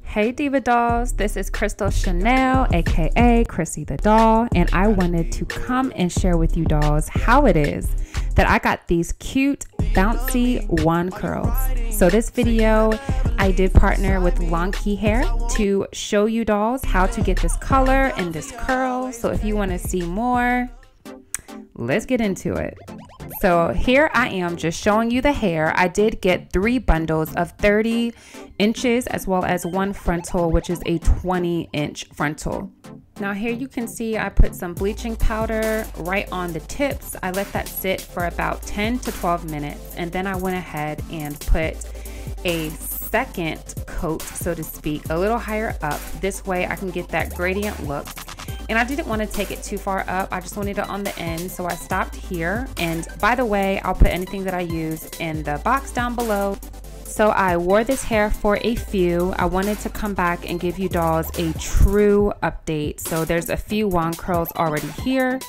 Hey Diva Dolls, this is CRYSTALCHANEL, aka Chrissy the Doll, and I wanted to come and share with you dolls how it is that I got these cute, bouncy wand curls. So this video, I did partner with Longqi Hair to show you dolls how to get this color and this curl. So if you want to see more, let's get into it. So here I am just showing you the hair. I did get 3 bundles of 30 inches as well as 1 frontal, which is a 20-inch frontal. Now here you can see I put some bleaching powder right on the tips. I let that sit for about 10 to 12 minutes, and then I went ahead and put a second coat, so to speak, a little higher up. This way I can get that gradient look. And I didn't want to take it too far up. I just wanted it on the end. So I stopped here. And by the way, I'll put anything that I use in the box down below. So I wore this hair for a few. I wanted to come back and give you dolls a true update. So there's a few wand curls already here.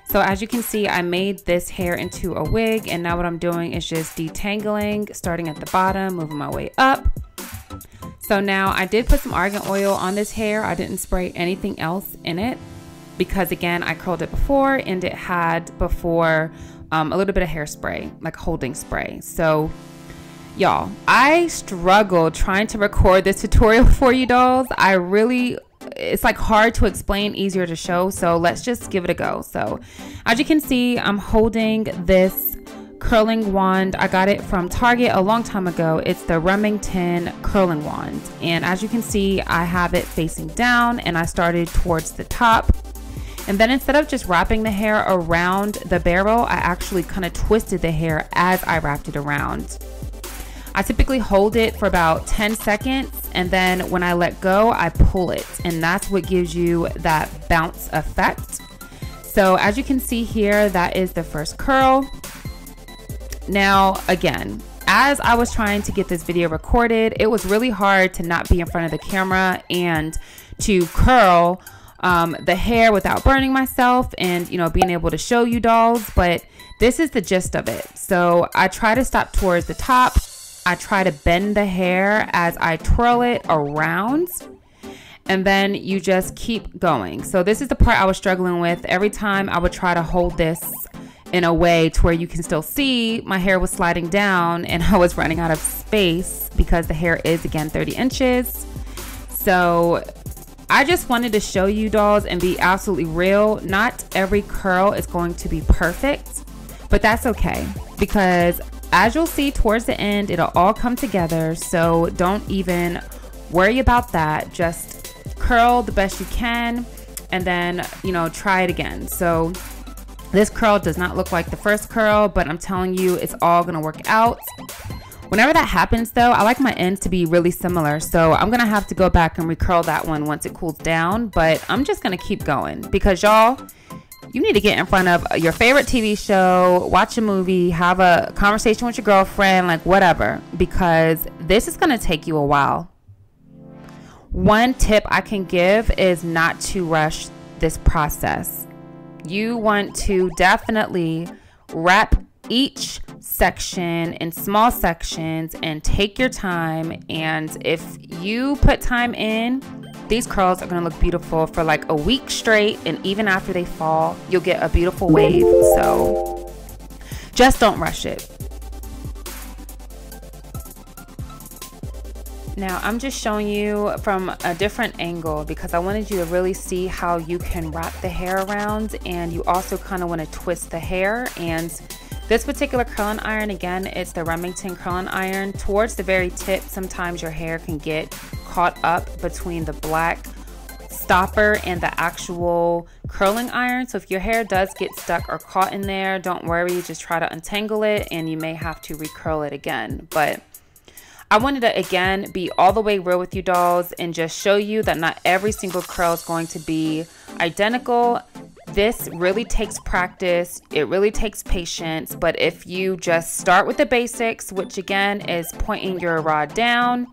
So as you can see, I made this hair into a wig. And now what I'm doing is just detangling, starting at the bottom, moving my way up. So now I did put some argan oil on this hair. I didn't spray anything else in it because again, I curled it before and it had before a little bit of hairspray, like holding spray. So y'all, I struggled trying to record this tutorial for you dolls. It's like hard to explain, easier to show. So let's just give it a go. So as you can see, I'm holding this curling wand. I got it from Target a long time ago. It's the Remington curling wand, and as you can see, I have it facing down and I started towards the top, and then instead of just wrapping the hair around the barrel, I actually kind of twisted the hair as I wrapped it around. I typically hold it for about 10 seconds, and then when I let go, I pull it, and that's what gives you that bounce effect. So as you can see here, that is the first curl. Now, again, as I was trying to get this video recorded, it was really hard to not be in front of the camera and to curl the hair without burning myself and, you know, being able to show you dolls. But this is the gist of it. So I try to stop towards the top. I try to bend the hair as I twirl it around. And then you just keep going. So this is the part I was struggling with. Every time I would try to hold this in a way to where you can still see, my hair was sliding down and I was running out of space because the hair is again 30 inches. So I just wanted to show you dolls and be absolutely real. Not every curl is going to be perfect, but that's okay, because as you'll see towards the end, it'll all come together. So don't even worry about that. Just curl the best you can and then, you know, try it again. So this curl does not look like the first curl, but I'm telling you, it's all gonna work out. Whenever that happens though, I like my ends to be really similar. So I'm gonna have to go back and recurl that one once it cools down, but I'm just gonna keep going because y'all, you need to get in front of your favorite TV show, watch a movie, have a conversation with your girlfriend, like whatever, because this is gonna take you a while. One tip I can give is not to rush this process. You want to definitely wrap each section in small sections and take your time. And if you put time in, these curls are going to look beautiful for like a week straight. And even after they fall, you'll get a beautiful wave. So just don't rush it. Now I'm just showing you from a different angle because I wanted you to really see how you can wrap the hair around, and you also kind of want to twist the hair. And this particular curling iron, again, it's the Remington curling iron. Towards the very tip, sometimes your hair can get caught up between the black stopper and the actual curling iron. So if your hair does get stuck or caught in there, don't worry, just try to untangle it and you may have to recurl it again. But I wanted to, again, be all the way real with you dolls and just show you that not every single curl is going to be identical. This really takes practice. It really takes patience. But if you just start with the basics, which again is pointing your rod down,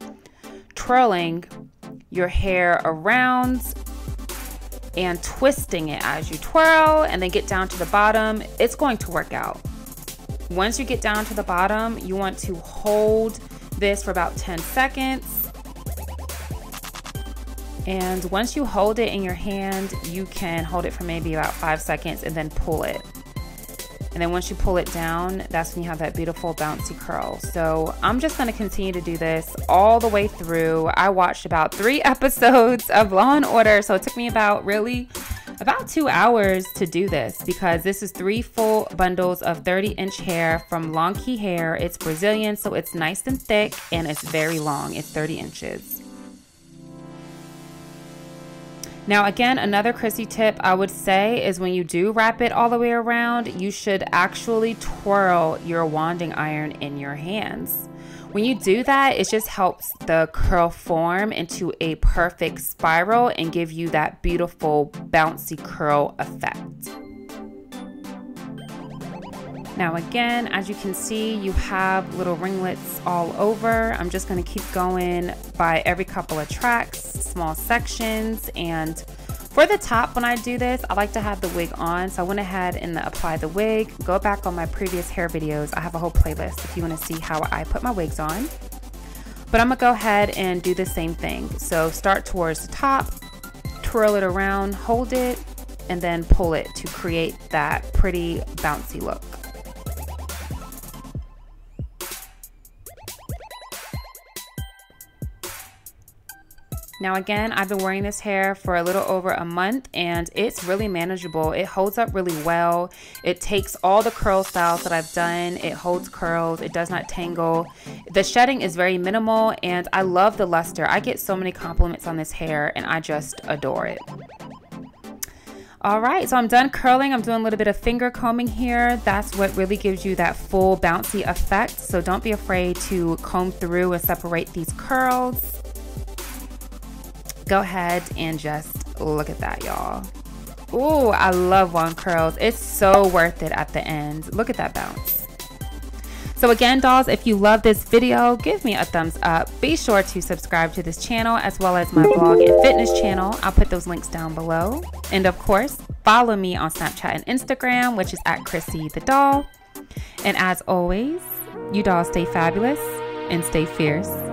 twirling your hair around and twisting it as you twirl, and then get down to the bottom, it's going to work out. Once you get down to the bottom, you want to hold this for about 10 seconds And once you hold it in your hand, you can hold it for maybe about 5 seconds and then pull it. And then once you pull it down, that's when you have that beautiful bouncy curl. So I'm just gonna continue to do this all the way through. I watched about 3 episodes of Law & Order, so it took me about 2 hours to do this, because this is 3 full bundles of 30-inch hair from Longqi Hair. It's Brazilian, so it's nice and thick and it's very long. It's 30 inches. Now again, another Chrissy tip I would say is when you do wrap it all the way around, you should actually twirl your wanding iron in your hands. When you do that, it just helps the curl form into a perfect spiral and give you that beautiful bouncy curl effect. Now again, as you can see, you have little ringlets all over. I'm just gonna keep going by every couple of tracks, small sections. And for the top, when I do this, I like to have the wig on. So I went ahead and applied the wig. Go back on my previous hair videos. I have a whole playlist if you wanna see how I put my wigs on. But I'm gonna go ahead and do the same thing. So start towards the top, twirl it around, hold it, and then pull it to create that pretty bouncy look. Now again, I've been wearing this hair for a little over a month and it's really manageable. It holds up really well. It takes all the curl styles that I've done. It holds curls. It does not tangle. The shedding is very minimal and I love the luster. I get so many compliments on this hair and I just adore it. All right, so I'm done curling. I'm doing a little bit of finger combing here. That's what really gives you that full bouncy effect. So don't be afraid to comb through and separate these curls. Go ahead and just look at that, y'all. Ooh, I love wand curls. It's so worth it at the end. Look at that bounce. So again, dolls, if you love this video, give me a thumbs up. Be sure to subscribe to this channel as well as my blog and fitness channel. I'll put those links down below. And of course, follow me on Snapchat and Instagram, which is at Chrissy the Doll. And as always, you dolls stay fabulous and stay fierce.